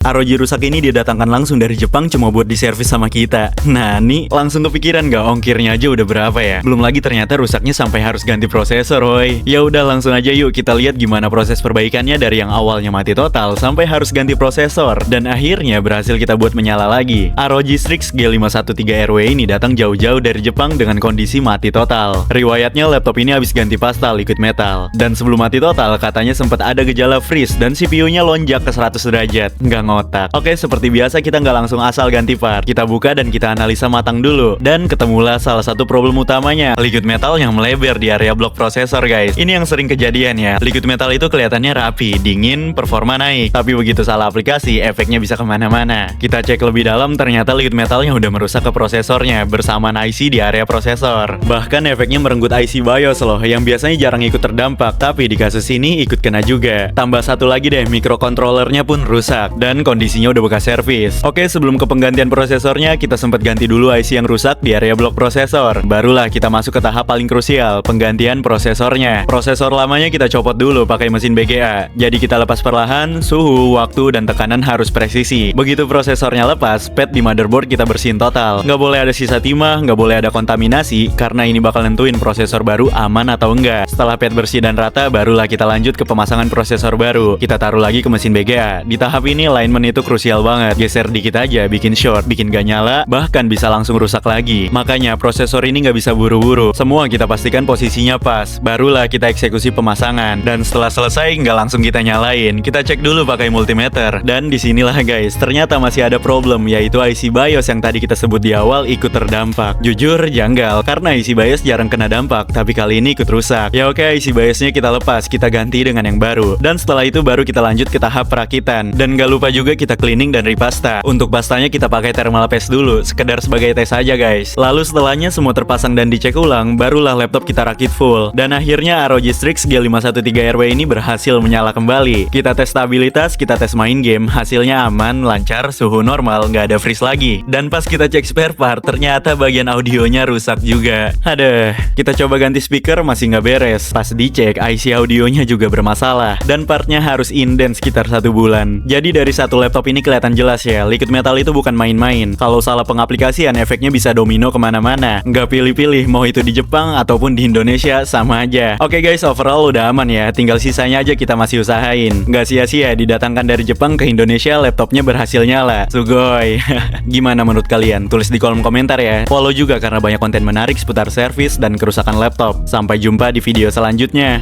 ROG rusak ini didatangkan langsung dari Jepang cuma buat diservis sama kita. Nah, nih langsung kepikiran gak ongkirnya aja udah berapa ya? Belum lagi ternyata rusaknya sampai harus ganti prosesor, woy. Ya udah langsung aja yuk kita lihat gimana proses perbaikannya dari yang awalnya mati total sampai harus ganti prosesor dan akhirnya berhasil kita buat menyala lagi. ROG Strix G513RW ini datang jauh-jauh dari Jepang dengan kondisi mati total. Riwayatnya laptop ini habis ganti pasta liquid metal. Dan sebelum mati total katanya sempat ada gejala freeze dan CPU-nya lonjak ke 100 derajat. Nggak ngotak. Oke, seperti biasa kita nggak langsung asal ganti part. Kita buka dan kita analisa matang dulu. Dan ketemulah salah satu problem utamanya, liquid metal yang melebar di area blok prosesor, guys. Ini yang sering kejadian ya. Liquid metal itu kelihatannya rapi, dingin, performa naik. Tapi begitu salah aplikasi, efeknya bisa kemana-mana. Kita cek lebih dalam, ternyata liquid metalnya udah merusak ke prosesornya bersamaan IC di area prosesor. Bahkan efeknya merenggut IC BIOS loh, yang biasanya jarang ikut terdampak. Tapi di kasus ini ikut kena juga. Tambah satu lagi deh, microcontrollernya pun rusak. Dan kondisinya udah bekas servis. Oke, sebelum ke penggantian prosesornya, kita sempat ganti dulu IC yang rusak di area blok prosesor. Barulah kita masuk ke tahap paling krusial, penggantian prosesornya. Prosesor lamanya kita copot dulu pakai mesin BGA. Jadi kita lepas perlahan, suhu, waktu, dan tekanan harus presisi. Begitu prosesornya lepas, pad di motherboard kita bersihin total. Nggak boleh ada sisa timah, nggak boleh ada kontaminasi, karena ini bakal nentuin prosesor baru aman atau enggak. Setelah pad bersih dan rata, barulah kita lanjut ke pemasangan prosesor baru. Kita taruh lagi ke mesin BGA. Di tahap ini alignment itu krusial banget. Geser dikit aja bikin short, bikin gak nyala, bahkan bisa langsung rusak lagi. Makanya prosesor ini nggak bisa buru-buru. Semua kita pastikan posisinya pas. Barulah kita eksekusi pemasangan. Dan setelah selesai nggak langsung kita nyalain. Kita cek dulu pakai multimeter. Dan disinilah guys, ternyata masih ada problem, yaitu IC BIOS yang tadi kita sebut di awal ikut terdampak. Jujur janggal karena IC BIOS jarang kena dampak, tapi kali ini ikut rusak. Ya oke, IC BIOSnya kita lepas, kita ganti dengan yang baru. Dan setelah itu baru kita lanjut ke tahap perakitan. Dan gak lupa juga kita cleaning dan repasta. Untuk pastanya kita pakai thermal paste dulu, sekedar sebagai tes aja guys. Lalu setelahnya semua terpasang dan dicek ulang, barulah laptop kita rakit full. Dan akhirnya ROG Strix G513RW ini berhasil menyala kembali. Kita tes stabilitas, kita tes main game, hasilnya aman, lancar, suhu normal, nggak ada freeze lagi. Dan pas kita cek spare part, ternyata bagian audionya rusak juga. Aduh, kita coba ganti speaker masih nggak beres. Pas dicek, IC audionya juga bermasalah. Dan partnya harus inden sekitar 1 bulan. Jadi dari satu laptop ini kelihatan jelas ya, liquid metal itu bukan main-main. Kalau salah pengaplikasian, efeknya bisa domino kemana-mana. Nggak pilih-pilih, mau itu di Jepang ataupun di Indonesia, sama aja. Oke guys, overall udah aman ya. Tinggal sisanya aja kita masih usahain. Nggak sia-sia didatangkan dari Jepang ke Indonesia, laptopnya berhasil nyala. Sugoi. Gimana menurut kalian? Tulis di kolom komentar ya. Follow juga karena banyak konten menarik seputar servis dan kerusakan laptop. Sampai jumpa di video selanjutnya.